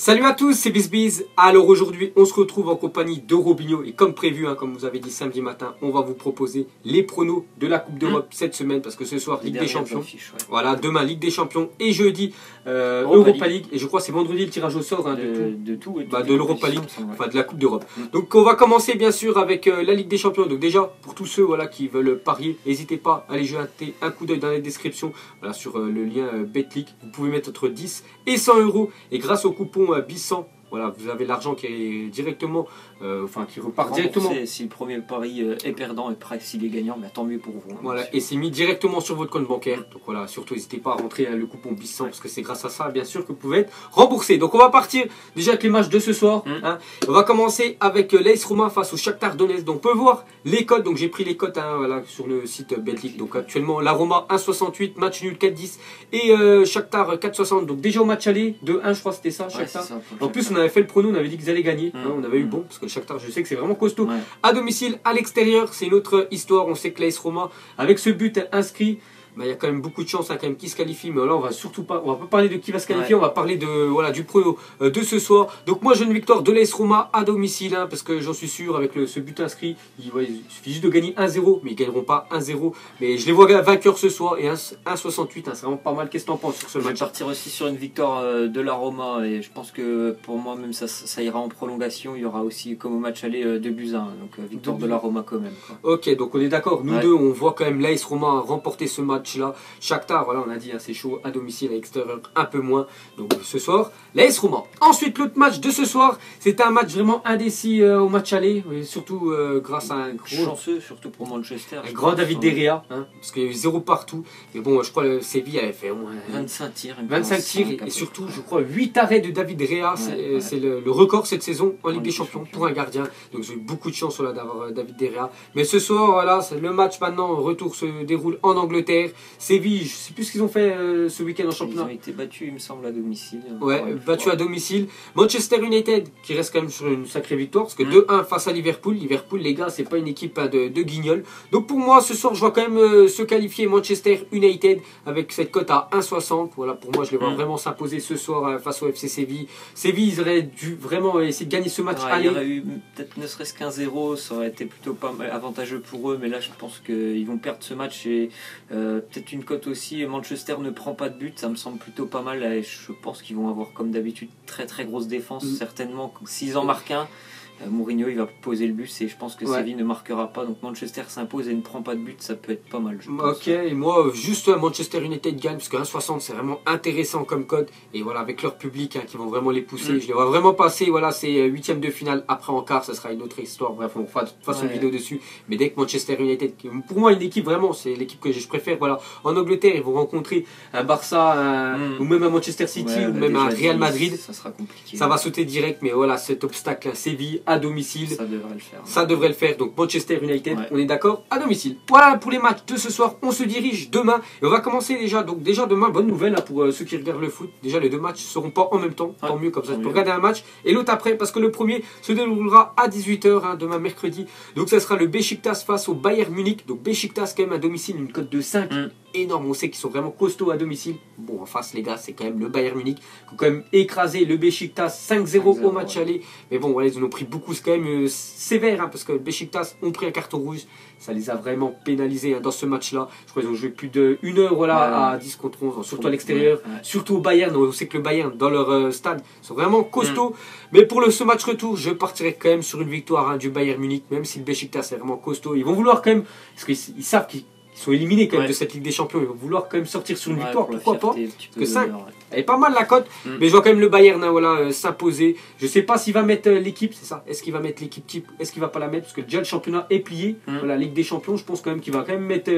Salut à tous, c'est BizBiz. Alors aujourd'hui, on se retrouve en compagnie de Robinho et comme prévu, comme vous avez dit samedi matin, on va vous proposer les pronos de la Coupe d'Europe cette semaine parce que ce soir, Ligue des Champions. Voilà, demain, Ligue des Champions et jeudi, Europa League. Et je crois que c'est vendredi le tirage au sort de l'Europa League, enfin de la Coupe d'Europe. Donc on va commencer bien sûr avec la Ligue des Champions. Donc déjà, pour tous ceux qui veulent parier, n'hésitez pas à aller jeter un coup d'œil dans la description sur le lien Betclic. Vous pouvez mettre entre 10 et 100 euros et grâce au coupon BIS100, voilà, vous avez l'argent qui est directement, qui repart directement. Si le premier pari est perdant et s'il est gagnant, mais tant mieux pour vous. Voilà, et c'est mis directement sur votre compte bancaire. Donc voilà, surtout n'hésitez pas à rentrer le coupon BIS100 parce que c'est grâce à ça, bien sûr, que vous pouvez être remboursé. Donc on va partir déjà avec les matchs de ce soir. On va commencer avec l'AS Roma face au Shakhtar Donetsk. Donc on peut voir les codes. Donc j'ai pris les codes sur le site Betclic. Donc actuellement, la Roma 1,68, match nul 4,10 et Shakhtar 4,60. Donc déjà au match aller, 2-1, je crois c'était ça, Shakhtar. En plus, on avait fait le prono, on avait dit qu'ils allaient gagner. On avait eu bon, parce que le Shakhtar, je sais que c'est vraiment costaud. À domicile, à l'extérieur, c'est une autre histoire. On sait que l'AS Roma, avec ce but inscrit, il y a quand même beaucoup de chance quand même qui se qualifie, mais là on va surtout pas, on va pas parler de qui va se qualifier, on va parler de du prono de ce soir. Donc moi j'ai une victoire de l'AS Roma à domicile, parce que j'en suis sûr avec ce but inscrit, il suffit juste de gagner 1-0, mais ils gagneront pas 1-0. Mais je les vois vainqueurs ce soir et 1,68, c'est vraiment pas mal. Qu'est-ce que t'en penses sur ce match? Je vais partir aussi sur une victoire de la Roma et je pense que pour moi même ça ira en prolongation. Il y aura aussi comme au match aller 2-1, donc victoire de la Roma quand même. Ok, donc on est d'accord, nous deux on voit quand même l'AS Roma remporter ce match là. Shakhtar, voilà, on a dit c'est chaud à domicile, à l'extérieur un peu moins. Donc ce soir, l'AS Roma. Ensuite, l'autre match de ce soir, c'était un match vraiment indécis au match aller, surtout grâce à un gros chanceux, surtout pour Manchester. Un grand David De Gea, parce qu'il y a eu 0 partout. Mais bon, je crois que Séville avait fait au moins 25 tirs. 25 tirs et surtout, je crois, 8 arrêts de David De Gea. C'est le record cette saison en Ligue des Champions pour un gardien. Donc j'ai eu beaucoup de chance d'avoir David De Gea. Mais ce soir, voilà, le match maintenant, retour se déroule en Angleterre. Séville, je sais plus ce qu'ils ont fait ce week-end en championnat. Ils ont été battus, il me semble, à domicile. Ouais, battus à domicile. Manchester United, qui reste quand même sur une sacrée victoire, parce que 2-1 face à Liverpool. Liverpool, les gars, c'est pas une équipe de guignols. Donc pour moi, ce soir, je vois quand même se qualifier Manchester United avec cette cote à 1,60. Voilà, pour moi, je les vois vraiment s'imposer ce soir face au FC Séville. Séville, ils auraient dû vraiment essayer de gagner ce match. Il y aurait eu peut-être ne serait-ce qu'un 0, ça aurait été plutôt pas mal avantageux pour eux, mais là, je pense qu'ils vont perdre ce match et peut-être une cote aussi. Manchester ne prend pas de but, ça me semble plutôt pas mal. Et je pense qu'ils vont avoir, comme d'habitude, très très grosse défense. Certainement, s'ils en marquent un, Mourinho il va poser le but et je pense que Séville ne marquera pas. Donc Manchester s'impose et ne prend pas de but, ça peut être pas mal. Ok, et moi, juste Manchester United gagne parce que 1,60 c'est vraiment intéressant comme code. Et voilà, avec leur public qui vont vraiment les pousser, je les vois vraiment passer. Voilà, c'est 8e de finale, après en quart, ça sera une autre histoire. Bref, on fera de toute façon une vidéo dessus. Mais dès que Manchester United, pour moi, une équipe vraiment, c'est l'équipe que je préfère. Voilà, en Angleterre, ils vont rencontrer un Barça, ou même un Manchester City, ou même un Real Madrid. Ça sera compliqué. Ça va sauter direct, mais voilà, cet obstacle, Séville à domicile. Ça devrait le faire. Ça devrait le faire. Donc Manchester United, on est d'accord, à domicile. Voilà pour les matchs de ce soir. On se dirige demain. Et on va commencer déjà. Donc déjà demain, bonne nouvelle pour ceux qui regardent le foot. Déjà les deux matchs ne seront pas en même temps. Tant mieux, comme ça tu peux regarder un match et l'autre après. Parce que le premier se déroulera à 18h demain mercredi. Donc ça sera le Beşiktaş face au Bayern Munich. Donc Beşiktaş quand même à domicile, une cote de 5. Énorme, on sait qu'ils sont vraiment costauds à domicile. Bon, en face les gars, c'est quand même le Bayern Munich qui ont quand même écrasé le Beşiktaş 5-0 au match aller. Mais bon, voilà, ils en ont pris beaucoup, c'est quand même sévère parce que le Beşiktaş ont pris un carton rouge. Ça les a vraiment pénalisés dans ce match-là. Je crois qu'ils ont joué plus d'1 heure à 10 contre 11, surtout à l'extérieur, surtout au Bayern. On sait que le Bayern, dans leur stade, sont vraiment costauds. Mais pour ce match retour, je partirai quand même sur une victoire du Bayern Munich, même si le Beşiktaş est vraiment costaud. Ils vont vouloir quand même, parce qu'ils savent qu'ils sont éliminés quand même de cette Ligue des Champions. Ils vont vouloir quand même sortir sur une victoire, pourquoi pas? Parce que 5, elle est pas mal la cote, mais je vois quand même le Bayern s'imposer. Je sais pas s'il va mettre l'équipe, c'est ça. Est-ce qu'il va mettre l'équipe type? Est-ce qu'il va pas la mettre? Parce que déjà le championnat est plié. Voilà, Ligue des Champions, je pense quand même qu'il va quand même mettre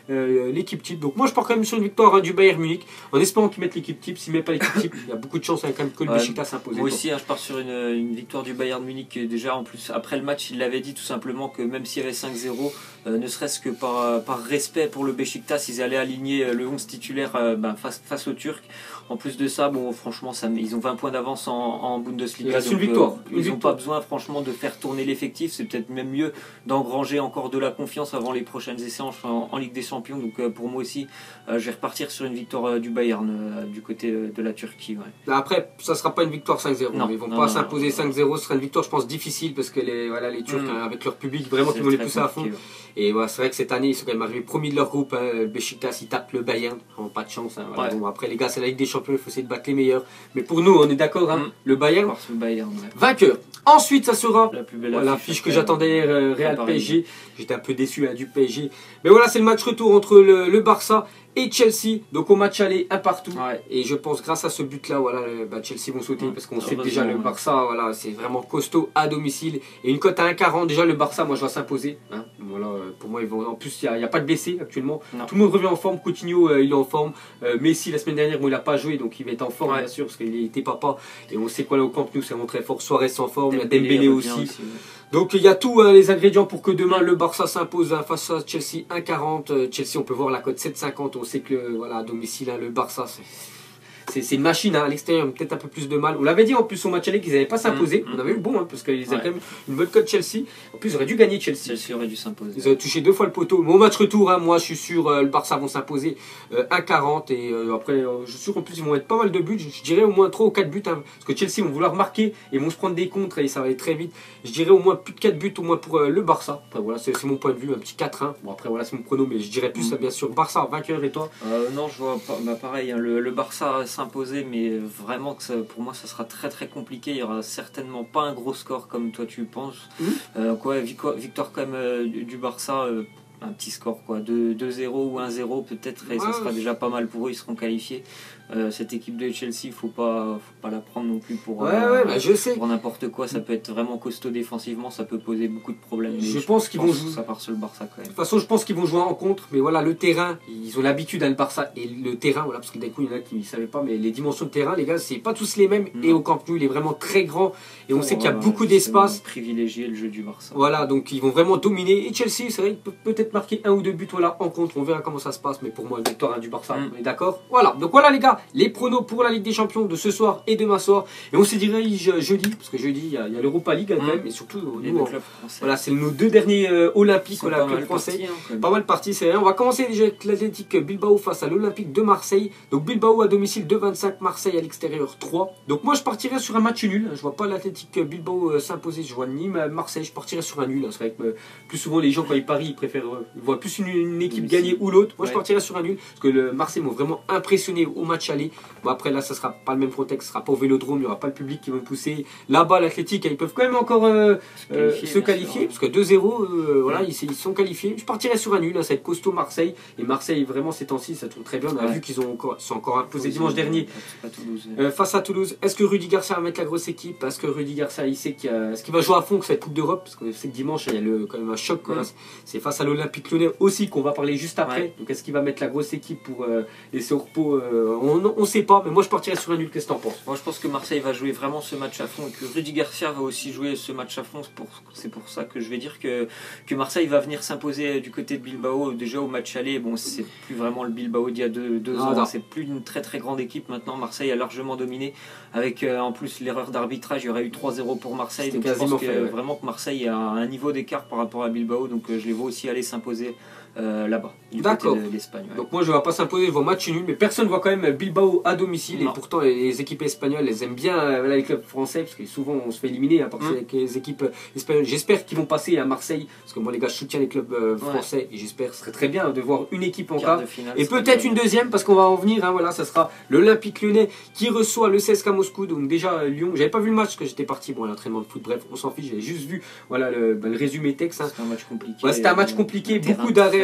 l'équipe type. Donc moi je pars quand même sur une victoire du Bayern Munich, en espérant qu'il mette l'équipe type. S'il met pas l'équipe type, il y a beaucoup de chances quand même que le Beşiktaş s'impose. Moi aussi, je pars sur une victoire du Bayern Munich. Déjà en plus, après le match, il l'avait dit tout simplement que même s'il y avait 5-0, ne serait-ce que par respect pour le Beşiktaş, ils allaient aligner le 11 titulaire face aux Turcs. En plus de ça, bon, franchement, ils ont 20 points d'avance en Bundesliga. C'est une victoire. Ils n'ont pas besoin, franchement, de faire tourner l'effectif. C'est peut-être même mieux d'engranger encore de la confiance avant les prochaines échéances en Ligue des Champions. Donc, pour moi aussi, je vais repartir sur une victoire du Bayern du côté de la Turquie. Ouais. Après, ça ne sera pas une victoire 5-0. Ils ne vont pas s'imposer 5-0. Ce sera une victoire, je pense, difficile parce que les Turcs, avec leur public, vraiment, qui vont les pousser à fond. Ouais. Et voilà, c'est vrai que cette année, ils sont quand même arrivés premiers de leur groupe. Hein. Beşiktaş, ils tapent le Bayern. Pas de chance. Hein, voilà. Bon, après, les gars, c'est la Ligue des Champions. Il faut essayer de battre les meilleurs. Mais pour nous, on est d'accord. Hein, le Bayern, vainqueur. Ensuite, ça sera la fiche que j'attendais, Real PSG. J'étais un peu déçu du PSG. Mais voilà, c'est le match retour entre le Barça et Chelsea. Donc au match aller, un partout. Ouais. Et je pense grâce à ce but-là, voilà, Chelsea vont sauter parce qu'on sait que déjà le Barça, voilà, c'est vraiment costaud à domicile. Et une cote à 1,40, déjà le Barça, moi je dois s'imposer. Hein. Voilà, pour moi, ils vont. En plus, il n'y a pas de blessés actuellement. Non. Tout le monde revient en forme. Coutinho, il est en forme. Messi, la semaine dernière, bon, il n'a pas joué, donc il va être en forme, bien sûr, parce qu'il était papa. Et on sait quoi là au Camp Nou, c'est vraiment très fort. Suarez en forme, il y a Dembélé aussi. Donc il y a tous les ingrédients pour que demain le Barça s'impose face à Chelsea 1,40. Chelsea, on peut voir la cote 7,50. On sait que voilà, à domicile, le Barça, c'est une machine. Hein, à l'extérieur, peut-être un peu plus de mal. On l'avait dit en plus au match aller qu'ils n'avaient pas s'imposer. On avait eu bon, hein, parce qu'ils avaient quand même une bonne cote Chelsea. En plus, ils auraient dû gagner Chelsea. Chelsea aurait dû s'imposer. Ils auraient touché 2 fois le poteau. Mais au match retour, hein, moi je suis sûr le Barça vont s'imposer 1,40. Et après, je suis sûr qu'en plus, ils vont être pas mal de buts. Je dirais au moins 3 ou 4 buts. Hein, parce que Chelsea vont vouloir marquer et vont se prendre des contres et ça va aller très vite. Je dirais au moins plus de 4 buts au moins pour le Barça. Après, voilà, c'est mon point de vue, un petit 4-1. Bon, après, voilà, c'est mon prono, mais je dirais plus, bien sûr, Barça vainqueur. Et toi? Non, je vois pas. Bah, pareil, hein, le Barça s'imposer, mais vraiment que pour moi, ça sera très très compliqué. Il n'y aura certainement pas un gros score comme toi tu penses. Victoire quand même du Barça. Un petit score, quoi, 2-0 ou 1-0 peut-être, et ça sera déjà pas mal pour eux, ils seront qualifiés. Cette équipe de Chelsea, il faut pas la prendre non plus pour je sais. Pour n'importe quoi. Ça peut être vraiment costaud défensivement, ça peut poser beaucoup de problèmes. Je pense qu'ils vont jouer. Ça part sur le Barça quand même. De toute façon, je pense qu'ils vont jouer en rencontre, mais voilà, le terrain, ils ont l'habitude le Barça et le terrain, voilà, parce que d'un coup, il y en a qui ne savaient pas, mais les dimensions de terrain, les gars, c'est pas tous les mêmes. Et au Camp Nou, il est vraiment très grand et on sait qu'il y a beaucoup d'espace. Privilégier le jeu du Barça. Voilà, donc ils vont vraiment dominer. Et Chelsea, c'est vrai, peut-être marquer 1 ou 2 buts voilà, en contre. On verra comment ça se passe, mais pour moi, victoire du Barça, on est d'accord. Voilà, donc voilà les gars, les pronos pour la Ligue des Champions de ce soir et demain soir. Et on se dirige jeudi, parce que jeudi, il y a l'Europa League quand même, et surtout, nous, voilà, c'est nos 2 derniers Olympiques, voilà, club français. Pas mal partis, c'est vrai. On va commencer déjà avec l'Athletic Bilbao face à l'Olympique de Marseille. Donc Bilbao à domicile 2,25, Marseille à l'extérieur 3. Donc moi, je partirais sur un match nul. Je vois pas l'Athletic Bilbao s'imposer. Je vois Nîmes, Marseille. Je partirais sur un nul. C'est vrai que plus souvent, les gens, quand ils parient, ils préfèrent, ils voient plus une équipe gagner ou l'autre. Moi, je partirais sur un nul, parce que le Marseille m'ont vraiment impressionné au match aller. Bon, après, là, ça sera pas le même contexte. Ce sera pas au Vélodrome. Il n'y aura pas le public qui va me pousser. Là-bas, l'Athletic, ils peuvent quand même encore se qualifier, parce que 2-0, voilà, ils sont qualifiés. Je partirais sur un nul. Ça va être costaud Marseille. Et Marseille, vraiment, ces temps-ci, ça tourne très bien. On a vu qu'ils sont encore imposés dimanche dernier face à Toulouse. Est-ce que Rudy Garcia va mettre la grosse équipe? Parce que Rudy Garcia, il sait est-ce qu'il va jouer à fond que cette Coupe d'Europe? Parce qu'on sait que dimanche, il y a quand même un choc. C'est face à l'Olympique Lyonnais aussi qu'on va parler juste après. Donc est-ce qu'il va mettre la grosse équipe pour laisser au repos? On ne sait pas, mais moi je partirais sur un nul. Qu'est-ce que t'en penses? Moi je pense que Marseille va jouer vraiment ce match à fond et que Rudy Garcia va aussi jouer ce match à fond. C'est pour ça que je vais dire que Marseille va venir s'imposer du côté de Bilbao. Déjà au match aller, bon, c'est plus vraiment le Bilbao d'il y a 2 ans. C'est plus une très très grande équipe maintenant. Marseille a largement dominé avec en plus l'erreur d'arbitrage. Il y aurait eu 3-0 pour Marseille. Donc je pense vraiment que Marseille a un niveau d'écart par rapport à Bilbao. Donc je les vois aussi aller s'imposer là-bas, du côté de l'Espagne. Donc moi je ne vais pas s'imposer, je vois match nul, mais personne ne voit quand même Bilbao à domicile. Et pourtant les équipes espagnoles, elles aiment bien les clubs français, parce que souvent on se fait éliminer par les équipes espagnoles. J'espère qu'ils vont passer à Marseille, parce que moi les gars je soutiens les clubs français, et j'espère, ce serait très bien de voir une équipe en quart, et peut-être une deuxième, parce qu'on va en venir, hein, voilà, ça sera l'Olympique Lyonnais qui reçoit le CSKA Moscou. Donc déjà Lyon, j'avais pas vu le match, parce que j'étais parti, bon, à l'entraînement de foot, bref, on s'en fiche, j'avais juste vu voilà, le résumé texte. C'était un match compliqué. C'était un match compliqué, beaucoup d'arrêts.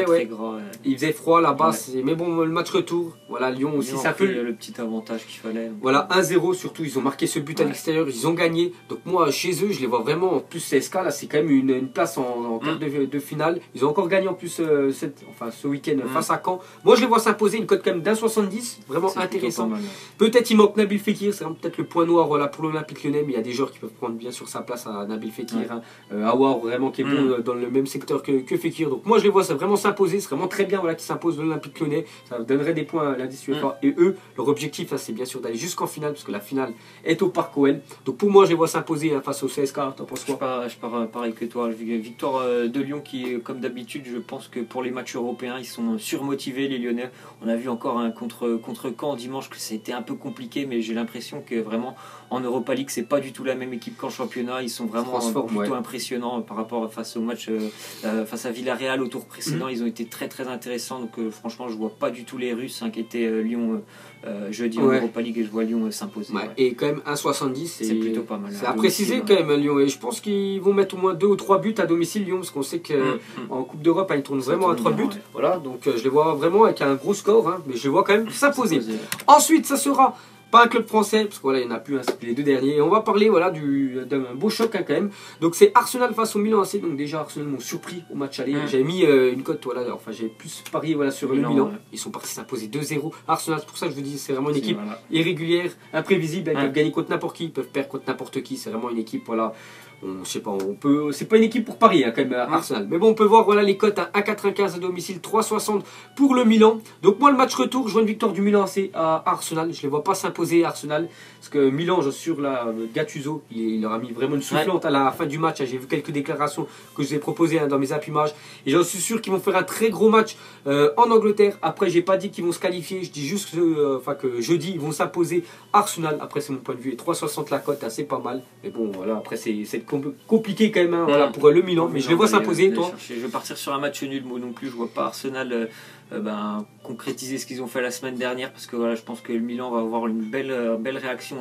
Il faisait froid là-bas, mais bon, le match retour, voilà, Lyon aussi, c'est un peu le petit avantage qu'il fallait. Voilà, 1-0 surtout, ils ont marqué ce but à l'extérieur, ils ont gagné. Donc moi, chez eux, je les vois vraiment, en plus CSKA, là, c'est quand même une place en quart de finale. Ils ont encore gagné en plus ce week-end face à Caen. Moi, je les vois s'imposer, une cote quand même d'1,70, vraiment intéressant. Peut-être il manque Nabil Fekir, c'est peut-être le point noir voilà, pour l'Olympique Lyonnais, mais il y a des joueurs qui peuvent prendre bien sur sa place à Nabil Fekir. Aouar, vraiment, qui est bon dans le même secteur que Fekir. Donc moi, je les vois ça vraiment s'imposer, c'est vraiment très bien voilà, qu'ils s'imposent de l'Olympique Lyonnais. Ça donnerait des points à l'indice UEFA. Et eux, leur objectif, c'est bien sûr d'aller jusqu'en finale, parce que la finale est au Parc OL. Donc pour moi, je les vois s'imposer face au CSK. T'en penses quoi? Je pars pareil que toi. Victoire de Lyon qui, comme d'habitude, je pense que pour les matchs européens, ils sont surmotivés, les Lyonnais. On a vu encore contre Caen dimanche que c'était un peu compliqué, mais j'ai l'impression que vraiment en Europa League, c'est pas du tout la même équipe qu'en championnat. Ils sont vraiment plutôt impressionnants par rapport face au match face à Villarreal au tour précédent. Ils ont été très très intéressants. Donc franchement, je vois pas du tout les Russes inquiéter Lyon jeudi en Europa League, et je vois Lyon s'imposer. Et quand même 1,70, c'est plutôt pas mal. C'est à préciser quand même Lyon. Et je pense qu'ils vont mettre au moins 2 ou 3 buts à domicile Lyon, parce qu'on sait qu'en Coupe d'Europe, ils tournent vraiment à 3 buts. Voilà, donc je les vois vraiment avec un gros score, hein, mais je les vois quand même s'imposer. Ensuite, ça sera pas un club français, parce que voilà, il n'y en a plus, hein, c'était les deux derniers. Et on va parler voilà, d'un beau choc hein, quand même. Donc c'est Arsenal face au Milan AC. Donc déjà, Arsenal m'ont surpris au match aller. J'avais mis une cote, voilà, enfin j'ai plus parié voilà, sur le Milan. Ils sont partis s'imposer 2-0. Arsenal, c'est pour ça que je vous dis, c'est vraiment une équipe irrégulière, imprévisible. Ils peuvent gagner contre n'importe qui, ils peuvent perdre contre n'importe qui. C'est vraiment une équipe, voilà. Je sais pas, c'est pas une équipe pour parier hein, quand même Arsenal. Mais bon, on peut voir voilà les cotes à 1,95 à domicile, 3,60 pour le Milan. Donc moi le match retour, je vois une victoire du Milan AC à Arsenal. Je les vois pas s'imposer à Arsenal, parce que Milan, j'assure là, Gattuso, il leur a mis vraiment une soufflante à la fin du match. J'ai vu quelques déclarations que je vous ai proposées hein, dans mes appuimages, et j'en suis sûr qu'ils vont faire un très gros match en Angleterre. Après, j'ai pas dit qu'ils vont se qualifier, je dis juste que jeudi ils vont s'imposer Arsenal. Après, c'est mon point de vue, et 3,60 la cote, c'est pas mal. Mais bon, voilà, après c'est compliqué quand même hein, voilà, pour le Milan, mais je les vois s'imposer. Toi, je vais partir sur un match nul, moi non plus. Je vois pas Arsenal concrétiser ce qu'ils ont fait la semaine dernière, parce que voilà, je pense que le Milan va avoir une belle réaction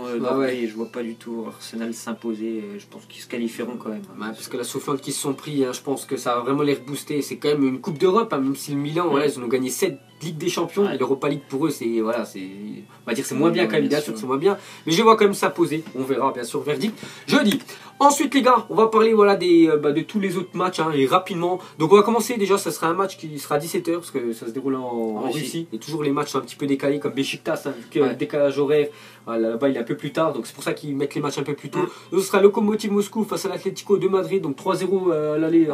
et je vois pas du tout Arsenal s'imposer. Je pense qu'ils se qualifieront quand même. Parce que la soufflante qu'ils se sont pris, hein, je pense que ça va vraiment les rebooster. C'est quand même une Coupe d'Europe, hein, même si le Milan, voilà, ils ont gagné 7 Ligue des Champions, et l'Europa League pour eux, c'est voilà, on va dire c'est moins bien quand même, bien sûr que c'est moins bien, mais je les vois quand même s'imposer. On verra bien sûr verdict jeudi. Ensuite les gars, on va parler voilà de tous les autres matchs hein, et rapidement. Donc on va commencer déjà, ça sera un match qui sera à 17 h parce que ça se déroule en Russie, et toujours les matchs sont un petit peu décalés comme Beşiktaş, hein, décalage horaire. Voilà, là-bas il est un peu plus tard, donc c'est pour ça qu'ils mettent les matchs un peu plus tôt. Donc, ce sera Lokomotiv Moscou face à l'Atlético de Madrid, donc 3-0 à l'aller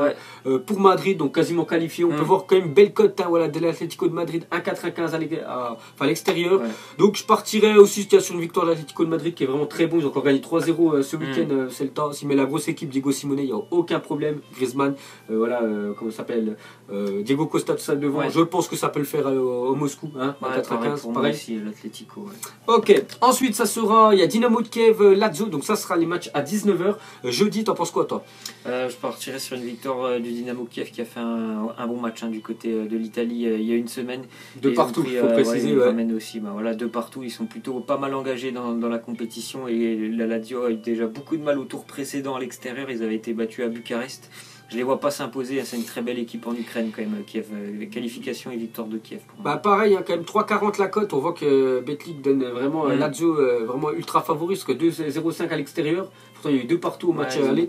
pour Madrid, donc quasiment qualifié. On peut voir quand même belle cote hein, voilà, de l'Atlético de Madrid, 1,95 à l'extérieur. Donc je partirais aussi sur une victoire de l'Atlético de Madrid qui est vraiment très bon. Ils ont encore gagné 3-0 ce week-end. C'est le temps. S'il met la grosse équipe, Diego Simeone, il n'y a aucun problème. Griezmann, comment ça s'appelle, Diego Costa, tout ça devant. Je pense que ça peut le faire au Moscou, hein, 1,95. Pareil. L'Atlético. Ok. Ensuite, ça sera, il y a Dynamo de Kiev, Lazio. Donc ça sera les matchs à 19 h jeudi. T'en penses quoi toi? Je partirais sur une victoire du Dynamo Kiev qui a fait un bon match hein, du côté de l'Italie il y a une semaine. De partout, il faut préciser. Ils aussi, voilà, de partout. Ils sont plutôt pas mal engagés dans la compétition, et la Lazio a eu déjà beaucoup de mal au tour précédent à l'extérieur. Ils avaient été battus à Bucarest. Je les vois pas s'imposer, c'est une très belle équipe en Ukraine quand même, Kiev, qualification et victoire de Kiev. Pareil, hein, quand même 3,40 la cote, on voit que Betclic donne vraiment Lazio vraiment ultra favori, parce que 2,05 à l'extérieur. Pourtant il y a eu 2 partout au match aller.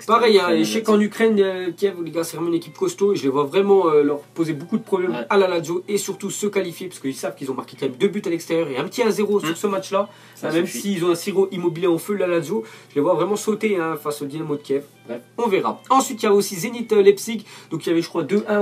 Pareil, hein, échec en Ukraine, Kiev, les gars, c'est vraiment une équipe costaud, et je les vois vraiment leur poser beaucoup de problèmes à la Lazio, et surtout se qualifier, parce qu'ils savent qu'ils ont marqué quand même 2 buts à l'extérieur, et un petit 1-0 sur ce match-là. Même s'ils ont un sirop immobilier en feu, la Lazio, je les vois vraiment sauter hein, face au Dynamo de Kiev. Bref, on verra. Ensuite, il y a aussi Zenit Leipzig. Donc, il y avait, je crois, 2-1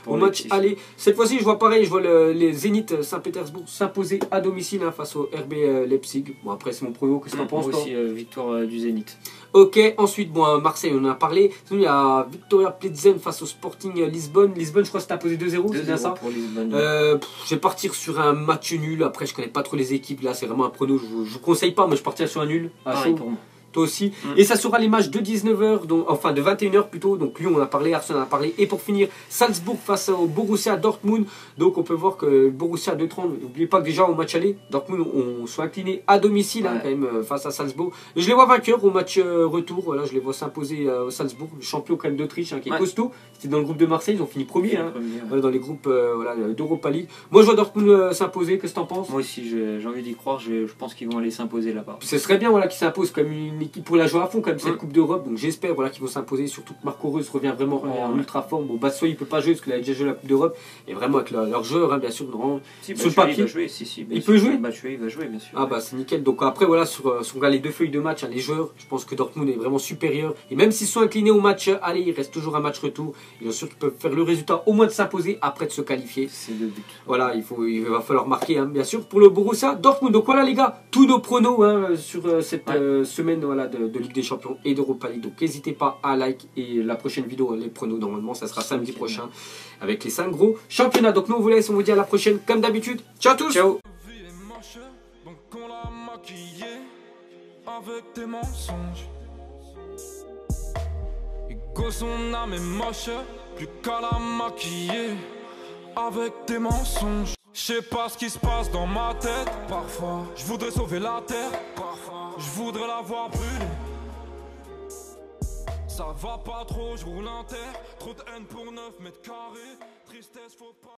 au match aller. Cette fois-ci, je vois pareil. Je vois les Zenit Saint-Pétersbourg s'imposer à domicile hein, face au RB Leipzig. Bon, après, c'est mon prono. Qu'est-ce que t'en penses? Moi aussi, victoire du Zenit. Ok, ensuite, bon, Marseille, on en a parlé. Sinon, il y a Victoria Plzen face au Sporting Lisbonne. Lisbonne, je crois que c'est imposé 2-0, c'est bien ça pour Lisbonne. Je vais partir sur un match nul. Après, je connais pas trop les équipes. Là, c'est vraiment un prono. Je vous conseille pas, mais je partirai sur un nul. Pareil pour moi. Toi aussi. Et ça sera les matchs de 19 h, donc, enfin de 21 h plutôt. Donc Lyon on a parlé, Arsenal on a parlé. Et pour finir, Salzbourg face au Borussia Dortmund. Donc on peut voir que Borussia 2-30. N'oubliez pas que déjà au match aller, Dortmund on soit incliné à domicile hein, quand même face à Salzbourg. Et je les vois vainqueurs au match retour. Voilà, je les vois s'imposer au Salzbourg, le champion quand même d'Autriche hein, qui est costaud. C'était dans le groupe de Marseille, ils ont fini premier hein, dans les groupes d'Europa League. Moi je vois Dortmund s'imposer. Qu'est-ce que t'en penses? Moi aussi j'ai envie d'y croire. Je pense qu'ils vont aller s'imposer là-bas. Ce serait bien voilà qu'ils s'imposent comme une une équipe pour la jouer à fond quand même cette Coupe d'Europe, donc j'espère voilà, qu'ils vont s'imposer, surtout que Marco Reus revient vraiment en ultra forme. Bon, Batshuayi il peut pas jouer parce qu'il a déjà joué la Coupe d'Europe, et vraiment avec leur joueur, hein, bien sûr, non, sur le papier. Il peut jouer. Batshuayi va jouer, bien sûr. Ah bah c'est nickel. Donc après voilà, sur les 2 feuilles de match, hein, les joueurs, je pense que Dortmund est vraiment supérieur, et même s'ils sont inclinés au match aller, il reste toujours un match retour, et bien sûr qu'ils peuvent faire le résultat, au moins de s'imposer, après de se qualifier. C'est le but. Voilà, il va falloir marquer, hein, bien sûr, pour le Borussia Dortmund. Donc voilà les gars, tous nos pronos hein, sur cette semaine voilà, de Ligue des Champions et d'Europa League. Donc n'hésitez pas à like, et la prochaine vidéo, les pronos normalement ça sera samedi prochain avec les 5 gros championnats. Donc nous on vous laisse, on vous dit à la prochaine comme d'habitude. Ciao à tous. Ciao. Donc on l'a maquillé avec des mensonges. Ego son âme est moche, plus qu'à la maquiller avec des mensonges. Je sais pas ce qui se passe dans ma tête. Parfois, je voudrais sauver la terre. Parfois, je voudrais la voir brûler. Ça va pas trop, je roule un terre. Trop de haine pour 9 mètres carrés. Tristesse, faut pas.